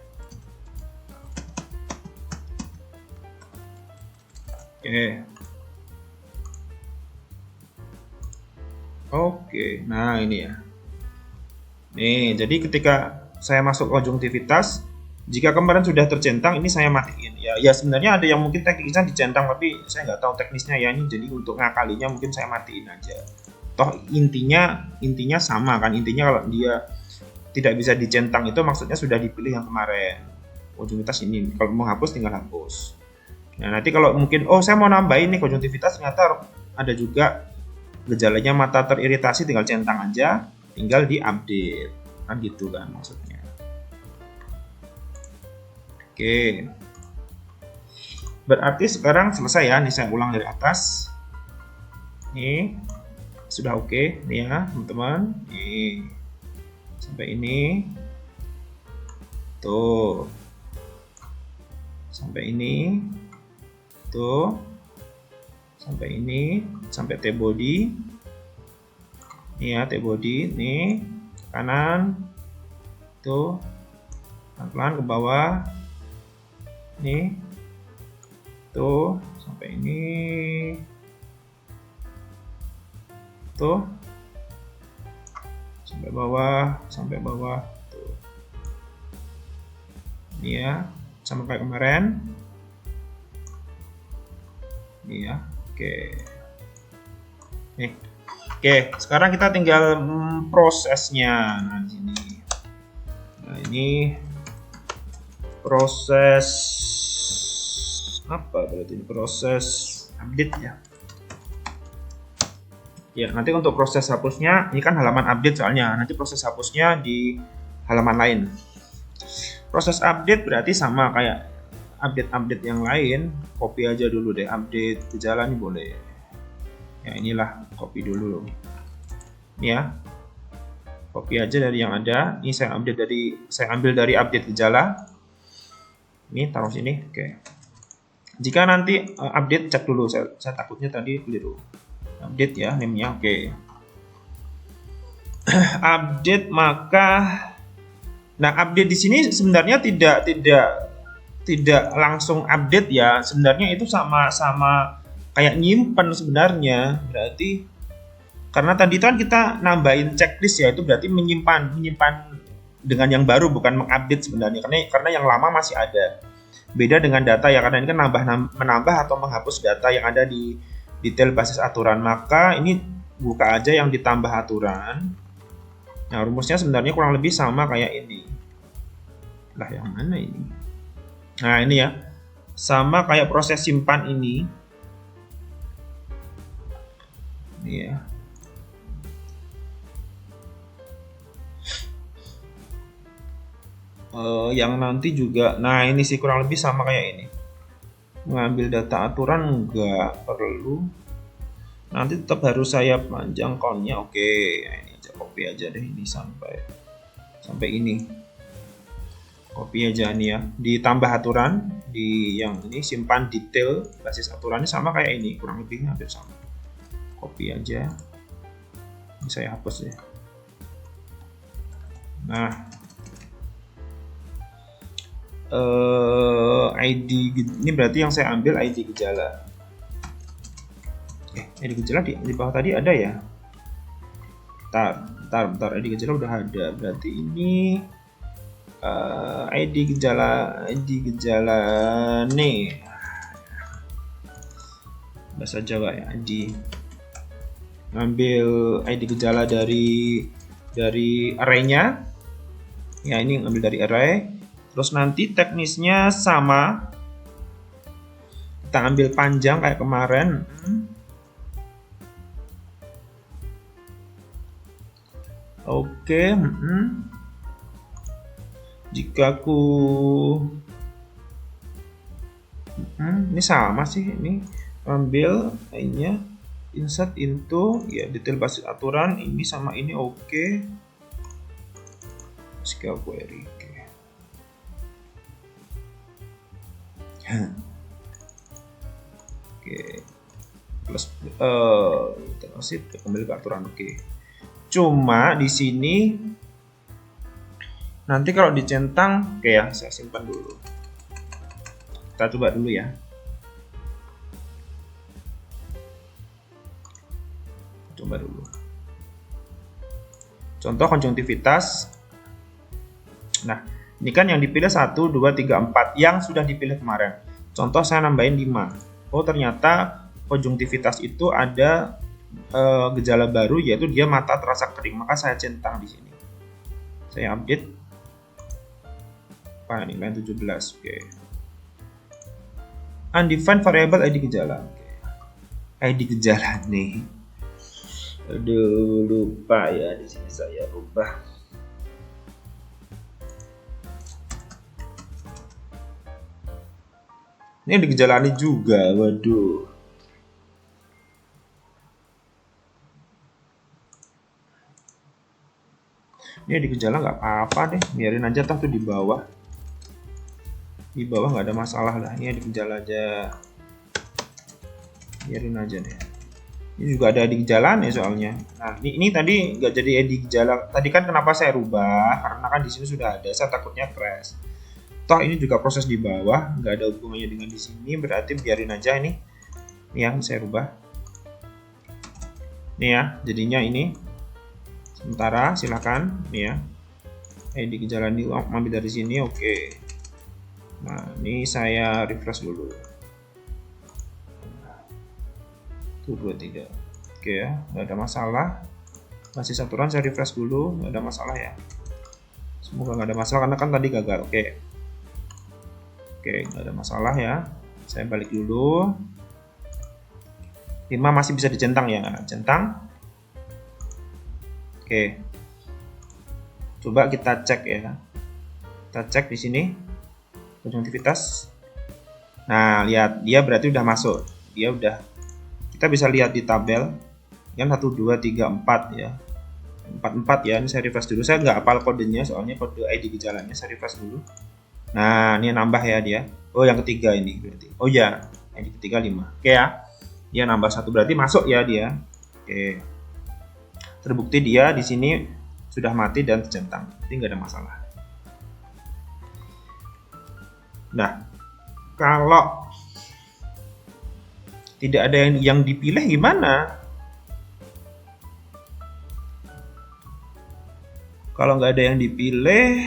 Oke, nah ini ya. Nih, jadi ketika saya masuk konjungtivitas, jika kemarin sudah tercentang, ini saya matiin. Ya sebenarnya ada yang mungkin teknisnya dicentang, tapi saya nggak tahu teknisnya ya. Ini jadi untuk ngakalinya mungkin saya matiin aja. Toh intinya sama kan. Intinya kalau dia tidak bisa dicentang itu maksudnya sudah dipilih yang kemarin. Konjungtivitas ini, kalau mau hapus tinggal hapus. Nah nanti kalau mungkin saya mau nambahin nih konjungtivitas, ternyata ada juga gejalanya mata teriritasi, tinggal centang aja, tinggal diupdate, kan gitu kan maksudnya. Oke, berarti sekarang selesai ya. Nih saya ulang dari atas. Nih sudah oke nih ya teman-teman. Nih sampai ini tuh, sampai ini tuh, sampai ini, sampai T-body. Ini ya T-body, nih kanan, tuh pelan-pelan ke bawah, nih, tuh sampai ini, tuh sampai bawah, tuh. Ini ya, sama kayak kemarin. Ini ya, oke. Nih. Oke, sekarang kita tinggal prosesnya. Nah, di sini. Nah, ini proses apa berarti? Proses update ya. Ya, nanti untuk proses hapusnya, ini kan halaman update soalnya. Nanti proses hapusnya di halaman lain. Proses update berarti sama kayak update yang lain. Copy aja dulu deh, update gejala nih boleh. Ya inilah, copy dulu. Ini ya, copy aja dari yang ada. Ini saya ambil dari update gejala. Ini taruh sini, oke. Jika nanti update, cek dulu. Saya takutnya tadi keliru. Update ya, namanya, oke. Update maka, nah update di sini sebenarnya tidak langsung update ya. Sebenarnya itu sama kayak nyimpen sebenarnya. Berarti karena tadi kan kita nambahin checklist ya, itu berarti menyimpan dengan yang baru, bukan mengupdate sebenarnya, karena yang lama masih ada. Beda dengan data ya, karena ini kan menambah atau menghapus data yang ada di detail basis aturan. Maka ini buka aja yang ditambah aturan. Nah rumusnya sebenarnya kurang lebih sama kayak ini. Lah yang mana ini? Nah ini ya, sama kayak proses simpan ini. Ini ya. Yang nanti juga, nah ini sih kurang lebih sama kayak ini. Mengambil data aturan nggak perlu. Nanti tetap harus saya panjang count-nya. Oke, nah, ini aja copy aja deh ini sampai ini. Copy aja nih ya. Ditambah aturan di yang ini, simpan detail basis aturannya sama kayak ini, kurang lebihnya hampir sama. Copy aja. Ini saya hapus ya. Nah, ID ini berarti yang saya ambil ID gejala. ID gejala di bawah tadi ada ya. Bentar, ID gejala udah ada. Berarti ini ID gejala nih. bahasa Jawa ya, ID. Ngambil ID gejala dari array-nya. Ya, ini ngambil dari array. Terus nanti teknisnya sama. Kita ambil panjang kayak kemarin. Oke. Jika aku ini sama sih, ini ambil ini-nya, insert into ya detail basis aturan, ini sama ini oke. SQL query. Oke. Plus masih kembali ke aturan oke. Cuma di sini nanti kalau dicentang, oke ya, saya simpan dulu. Kita coba dulu ya. Coba dulu. Contoh konjungtivitas. Nah, ini kan yang dipilih 1, 2, 3, 4 yang sudah dipilih kemarin. Contoh saya nambahin 5. Oh, ternyata konjungtivitas itu ada gejala baru, yaitu dia mata terasa kering. Maka saya centang di sini. Saya update. Apa ini? Line 17. Oke. Undefined variable ID gejala. ID gejala nih. Aduh, lupa ya, di sini saya rubah. Ini digejalani juga, waduh. Ini di gejala nggak apa-apa deh, biarin aja toh tuh di bawah. Di bawah nggak ada masalah lah, ini di gejala aja. Biarin aja deh. Ini juga ada di gejala nih soalnya. Nah, ini tadi nggak jadi di gejala. Tadi kan kenapa saya rubah? Karena kan di sini sudah ada. Saya takutnya crash. Toh ini juga proses di bawah, nggak ada hubungannya dengan di sini. Berarti biarin aja ini. Ini yang saya rubah. Nih ya, jadinya ini. Sementara silakan, nih ya. ID gejala ini ambil dari sini, oke. Nah, ini saya refresh dulu. 1, 2, 3. Oke ya, nggak ada masalah. Basis aturan saya refresh dulu, nggak ada masalah ya. Semoga nggak ada masalah karena kan tadi gagal. Oke, nggak ada masalah ya. Saya balik dulu. 5 masih bisa dicentang ya, centang. Oke, coba kita cek ya. Kita cek di sini konjungtivitas. Nah, lihat dia berarti udah masuk. Dia udah. Kita bisa lihat di tabel kan 1, 2, 3, 4 ya. 4 ya. Ini saya refresh dulu. Saya nggak hafal kodenya soalnya kode ID gejalanya. Saya refresh dulu. Nah, ini nambah ya dia. Oh, yang ketiga ini berarti. Oh ya, ID ketiga 5. Oke ya. Dia nambah 1 berarti masuk ya dia. Oke. Terbukti dia di sini sudah mati dan tercentang. Jadi nggak ada masalah. Nah, kalau tidak ada yang dipilih gimana? Kalau nggak ada yang dipilih,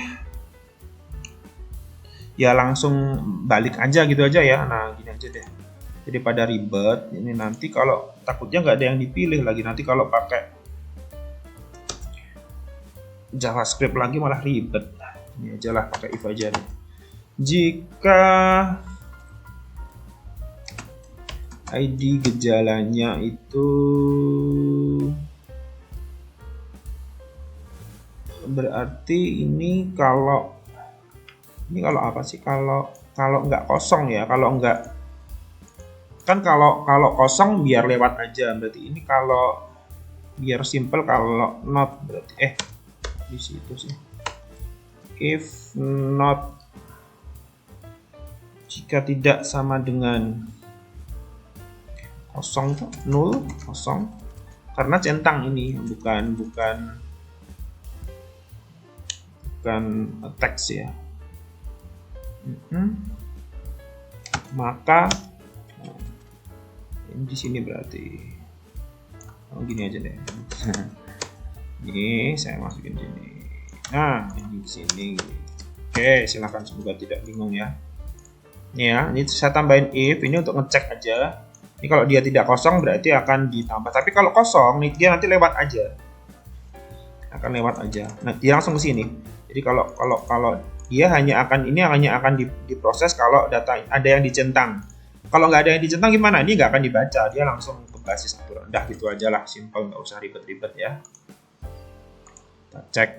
ya langsung balik aja gitu aja ya. Nah, gini aja deh. Jadi pada ribet, ini nanti kalau takutnya nggak ada yang dipilih lagi. Nanti kalau pakai JavaScript lagi malah ribet. Ini aja lah, pakai if aja deh. Jika ID gejalanya itu berarti ini kalau apa sih, kalau nggak kosong ya, kalau nggak kan kalau kosong biar lewat aja, berarti ini kalau biar simple, kalau not berarti di situ sih, if not, jika tidak sama dengan kosong tuh nol, kosong, karena centang ini bukan teks ya. Maka ini di sini berarti gini aja deh. Ini saya masukin sini. Nah, ini di sini. Oke, silahkan, semoga tidak bingung ya. Ini ya, ini saya tambahin if ini untuk ngecek aja. Ini kalau dia tidak kosong berarti akan ditambah. Tapi kalau kosong nih dia nanti lewat aja. Akan lewat aja. Nah, dia langsung ke sini. Jadi kalau dia hanya akan diproses kalau data ada yang dicentang. Kalau nggak ada yang dicentang gimana? Ini nggak akan dibaca. Dia langsung ke basis aturan. Dah gitu aja lah, simple, nggak usah ribet-ribet ya. Kita cek.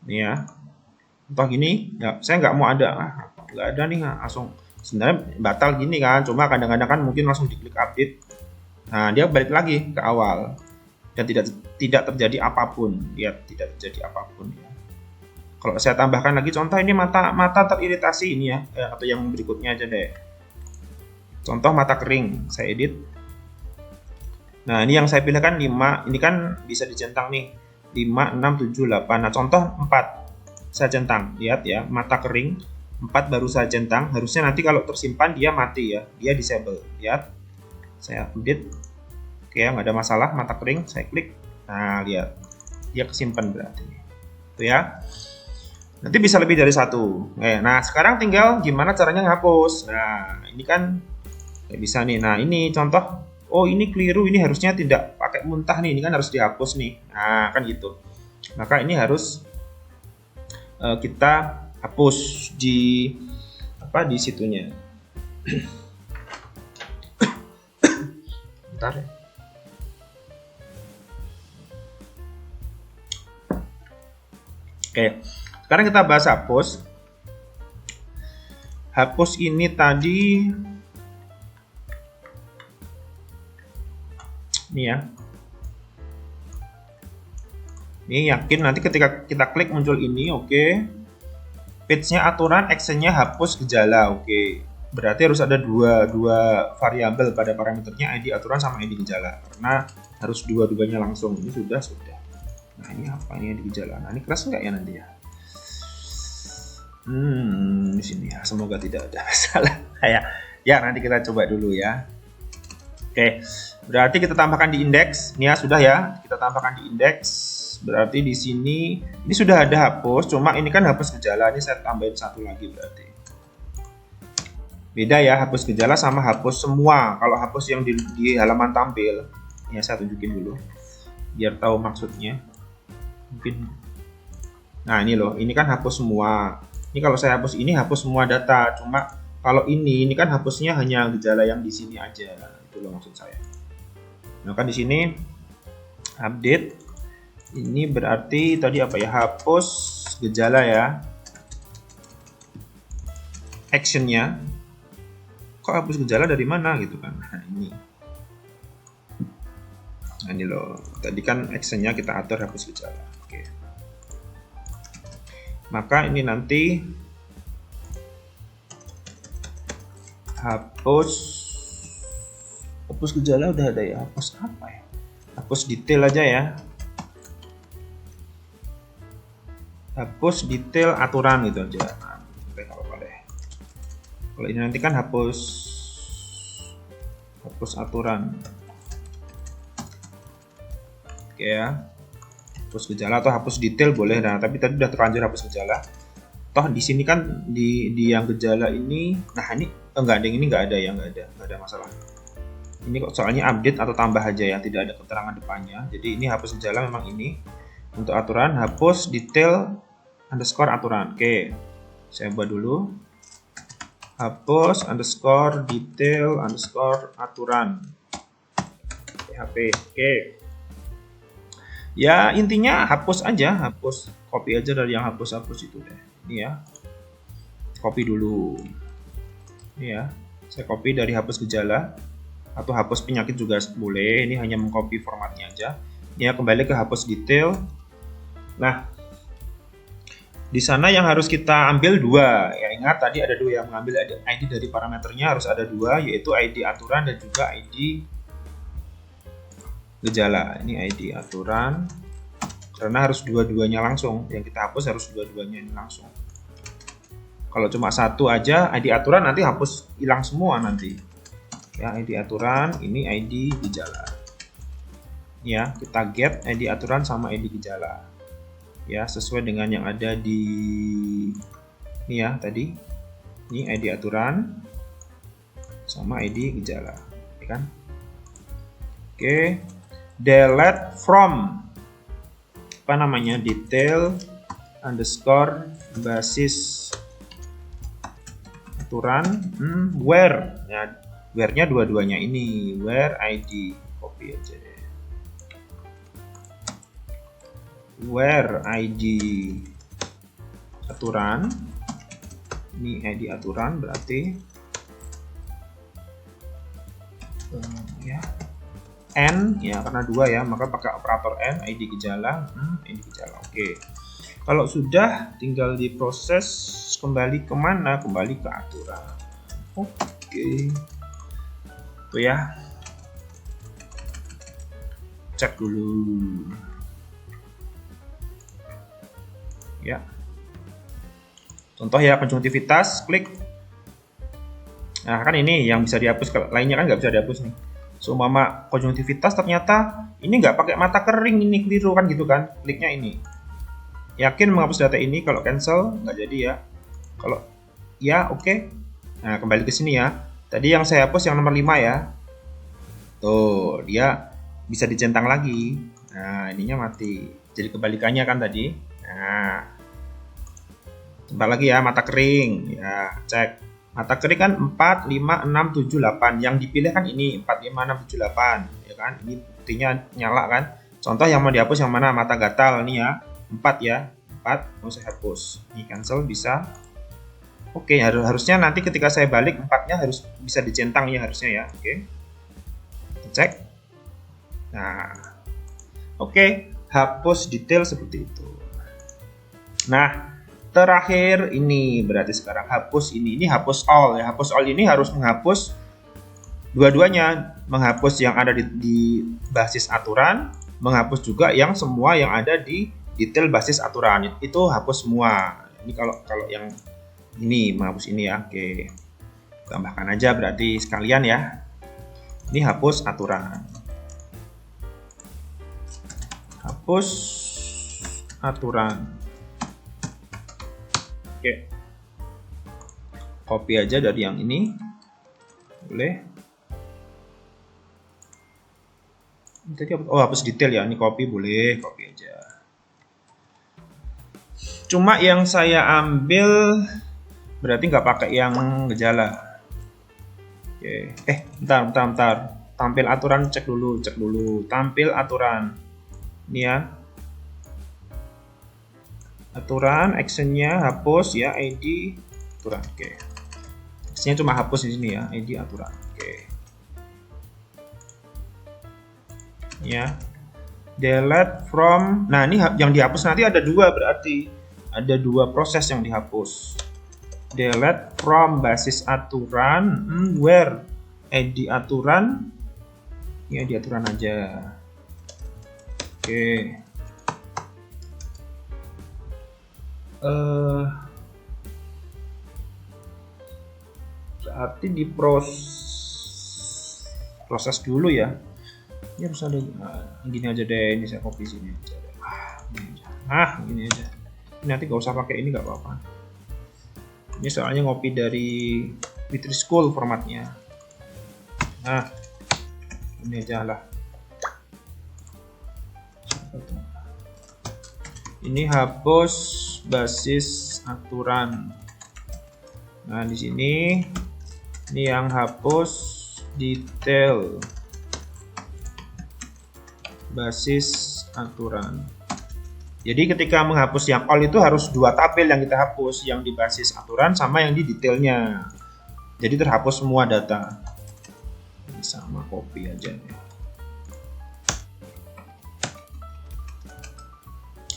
Ini ya. Entah gini, ya saya nggak mau ada. Nggak ada nih, langsung. Sebenarnya batal gini kan, cuma kadang-kadang kan mungkin langsung diklik update. Nah, dia balik lagi ke awal dan tidak terjadi apapun. Lihat, tidak terjadi apapun ya. Kalau saya tambahkan lagi contoh ini mata teriritasi ini ya, atau yang berikutnya aja deh. Contoh mata kering, saya edit. Nah, ini yang saya pilihkan 5, ini kan bisa dicentang nih. 5, 6, 7, 8. Nah, contoh 4. Saya centang. Lihat ya, mata kering 4 baru saya centang, harusnya nanti kalau tersimpan dia mati ya, dia disable. Lihat, saya update, oke ya, nggak ada masalah, mata kering, saya klik, nah lihat, dia kesimpan berarti, itu ya. Nanti bisa lebih dari 1. Nah sekarang tinggal gimana caranya ngapus. Nah ini kan nggak bisa nih. Nah ini contoh, oh ini keliru, ini harusnya tidak pakai muntah nih, ini kan harus dihapus nih. Nah kan gitu. Maka ini harus kita hapus di situnya. Bentar ya. Oke, sekarang kita bahas hapus. Hapus ini tadi ini ya. Ini yakin nanti ketika kita klik muncul ini, oke. Page-nya aturan, actionnya hapus gejala, oke. Berarti harus ada dua variabel pada parameternya, ID aturan sama ID gejala. Karena harus dua-duanya langsung. Ini sudah. Nah ini apa ini ID gejala? Nah ini keras nggak ya nanti ya? Di sini ya. Semoga tidak ada masalah. Ya nanti kita coba dulu ya. Oke, berarti kita tambahkan di indeks. Ini ya sudah ya. Kita tambahkan di indeks. Berarti di sini ini sudah ada hapus, cuma ini kan hapus gejala, ini saya tambahin 1 lagi berarti. Beda ya, hapus gejala sama hapus semua. Kalau hapus yang di halaman tampil, ya saya tunjukin dulu biar tahu maksudnya. Mungkin. Nah, ini loh, ini kan hapus semua. Ini kalau saya hapus ini hapus semua data, cuma kalau ini kan hapusnya hanya gejala yang di sini aja. Itu loh maksud saya. Nah, kan di sini update. Ini berarti tadi apa ya, hapus gejala ya, actionnya kok hapus gejala dari mana gitu kan. Nah ini loh, tadi kan actionnya kita atur hapus gejala. Oke. Maka ini nanti hapus gejala udah ada ya, hapus apa ya, hapus detail aja ya. Hapus detail aturan gitu aja. Nah, kalau ini nanti kan hapus aturan. Oke ya. Hapus gejala atau hapus detail boleh. Nah, tapi tadi udah terlanjur hapus gejala. Toh di sini kan di yang gejala ini, nah ini enggak ada, ini enggak ada masalah. Ini kok soalnya update atau tambah aja ya, tidak ada keterangan depannya. Jadi ini hapus gejala memang ini. Untuk aturan hapus detail underscore aturan. Oke, saya buat dulu. Hapus underscore detail underscore aturan. PHP. Oke. Ya intinya hapus aja, hapus, copy aja dari yang hapus itu deh. Ini ya. Copy dulu. Ini ya. Saya copy dari hapus gejala atau hapus penyakit juga boleh. Ini hanya mengcopy formatnya aja. Ya kembali ke hapus detail. Nah, di sana yang harus kita ambil 2. Ya ingat tadi ada 2 yang mengambil ID dari parameternya, harus ada 2, yaitu ID aturan dan juga ID gejala. Ini ID aturan. Karena harus dua-duanya langsung. Yang kita hapus harus dua-duanya ini langsung. Kalau cuma 1 aja ID aturan nanti hapus hilang semua nanti. Ya, ID aturan, ini ID gejala. Ya, kita get ID aturan sama ID gejala. Ya, sesuai dengan yang ada di ini ya tadi. Ini ID aturan sama ID gejala, ya kan? Oke, delete from apa namanya, detail underscore basis aturan where, ya where-nya dua-duanya ini, where ID, copy aja deh, where ID aturan, ini ID aturan berarti ya n ya, karena dua ya maka pakai operator n, ID gejala, ID gejala. Oke, kalau sudah tinggal diproses, kembali kemana, kembali ke aturan. Oke, itu ya, cek dulu ya, contoh ya, konjungtivitas, klik. Nah kan ini yang bisa dihapus, lainnya kan nggak bisa dihapus nih. Seumpama konjungtivitas ternyata ini nggak pakai mata kering, ini keliru kan gitu kan, kliknya ini. Yakin menghapus data ini, kalau cancel nggak jadi ya. Kalau ya oke. Nah kembali ke sini ya. Tadi yang saya hapus yang nomor 5 ya. Tuh dia bisa dicentang lagi. Nah ininya mati. Jadi kebalikannya kan tadi. Nah coba lagi ya, mata kering ya, cek. Mata kering kan 4, 5, 6, 7, 8. Yang dipilih kan ini 4, 5, 6, 7, 8 ya kan. Ini buktinya nyala kan. Contoh yang mau dihapus yang mana, mata gatal nih ya. 4 ya. 4 mau saya hapus. Ini cancel bisa. Oke, harusnya nanti ketika saya balik 4-nya harus bisa dicentang ya harusnya ya. Oke. Cek. Nah. Oke, hapus detail seperti itu. Nah, terakhir ini berarti sekarang hapus ini hapus all ya. Hapus all ini harus menghapus dua-duanya, menghapus yang ada di basis aturan, menghapus juga yang semua yang ada di detail basis aturan. Itu hapus semua. Ini kalau yang ini menghapus ini ya. Oke, tambahkan aja berarti sekalian ya. Ini hapus aturan, hapus aturan. Oke, copy aja dari yang ini, boleh. Tadi hapus detail ya, ini copy, boleh copy aja. Cuma yang saya ambil berarti nggak pakai yang gejala. Oke, bentar. Tampil aturan, cek dulu. Tampil aturan, ini ya. Aturan, actionnya hapus ya, ID aturan. Oke, actionnya cuma hapus di sini ya, ID aturan. Oke, ya, delete from. Nah ini yang dihapus nanti ada dua, berarti ada dua proses yang dihapus. Delete from basis aturan, where ID aturan ya, di aturan aja. Oke. Berarti proses dulu ya. Ini harus ada gini aja deh. Ini saya copy sini aja deh. Gini aja. Ini nanti gak usah pakai ini, gak apa-apa. Ini soalnya ngopi dari Witri School formatnya. Nah, ini aja lah. Ini hapus basis aturan. Nah, di sini ini yang hapus detail basis aturan. Jadi ketika menghapus yang all itu harus dua tabel yang kita hapus, yang di basis aturan sama yang di detailnya. Jadi terhapus semua data. Ini sama, copy aja nih.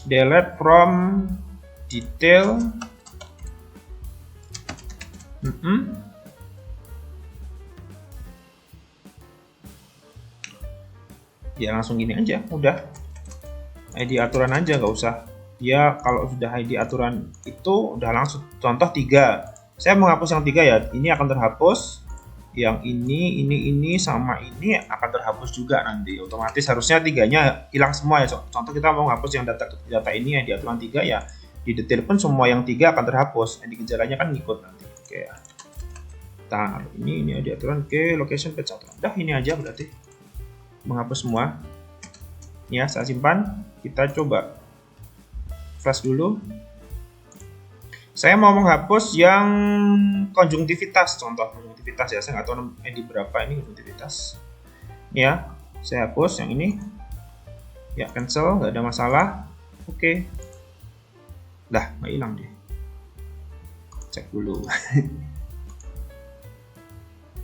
Delete from detail. Ya langsung gini aja, udah. ID aturan aja, nggak usah. Dia kalau sudah ID aturan itu udah langsung. Contoh 3. Saya menghapus yang 3 ya. Ini akan terhapus. Yang ini sama ini akan terhapus juga nanti. Otomatis harusnya 3-nya hilang semua ya. Contoh kita mau menghapus yang data ini yang di aturan 3 ya. Di detail pun semua yang 3 akan terhapus. Yang di gejalanya kan ngikut nanti. Oke ya. Tar, ini ada aturan ke location page aturan. Dah ini aja berarti menghapus semua. Ya, saya simpan. Kita coba flash dulu. Saya mau menghapus yang konjungtivitas, contoh konjungtivitas ya. Saya nggak tahu ID berapa ini konjungtivitas. Ya, saya hapus yang ini. Ya, cancel, nggak ada masalah. Oke. Dah, nggak hilang deh. Cek dulu.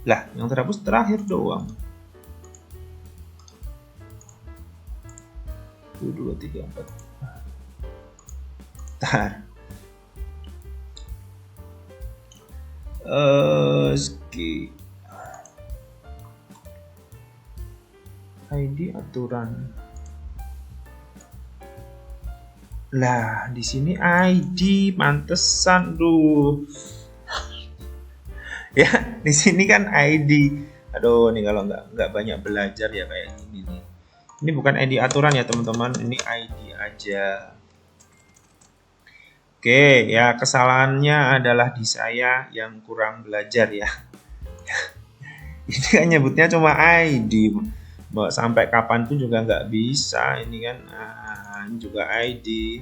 Lah, yang terhapus terakhir doang. 1, 2, 3, 4. Bentar. ID aturan. Lah, di sini ID pantesan tuh. Ya, di sini kan ID. Aduh, nih kalau nggak banyak belajar ya kayak gini nih. Ini bukan ID aturan ya teman-teman, ini ID aja. Oke, ya kesalahannya adalah di saya yang kurang belajar ya. Ini kan nyebutnya cuma ID, mau sampai kapanpun juga nggak bisa. Ini kan ini juga ID.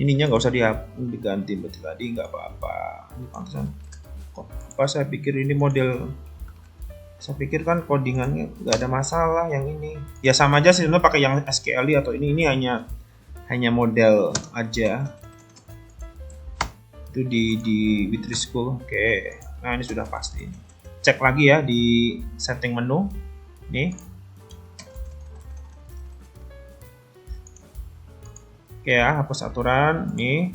Ininya nggak usah diganti berarti tadi nggak apa-apa. Ini pantesan. Kok apa saya pikir ini model? Saya pikir kan codingannya nggak ada masalah yang ini. Ya sama aja sih sebenarnya pakai yang SQLi atau ini hanya model aja. Itu di Witri School. Oke. Nah, ini sudah pasti. Cek lagi ya di setting menu. Nih. Oke ya, hapus aturan. Nih.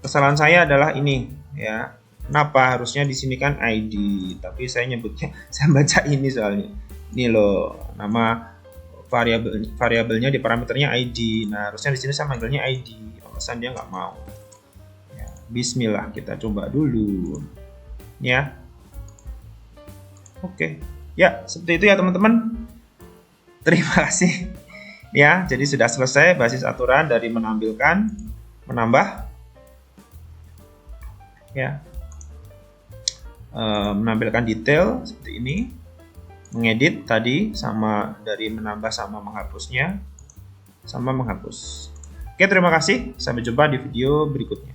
Kesalahan saya adalah ini ya. Kenapa harusnya di sini kan ID, tapi saya nyebutnya saya baca ini soalnya. Ini loh, nama variabelnya di parameternya ID. Nah, harusnya di sini saya manggilnya ID. Alasan dia nggak mau. Ya, bismillah, kita coba dulu. Ya. Oke. Ya, seperti itu ya teman-teman. Terima kasih. Ya, jadi sudah selesai basis aturan dari menampilkan, menambah, ya, menampilkan detail seperti ini, mengedit tadi sama dari menambah sama menghapusnya, sama menghapus. Oke, terima kasih. Sampai jumpa di video berikutnya.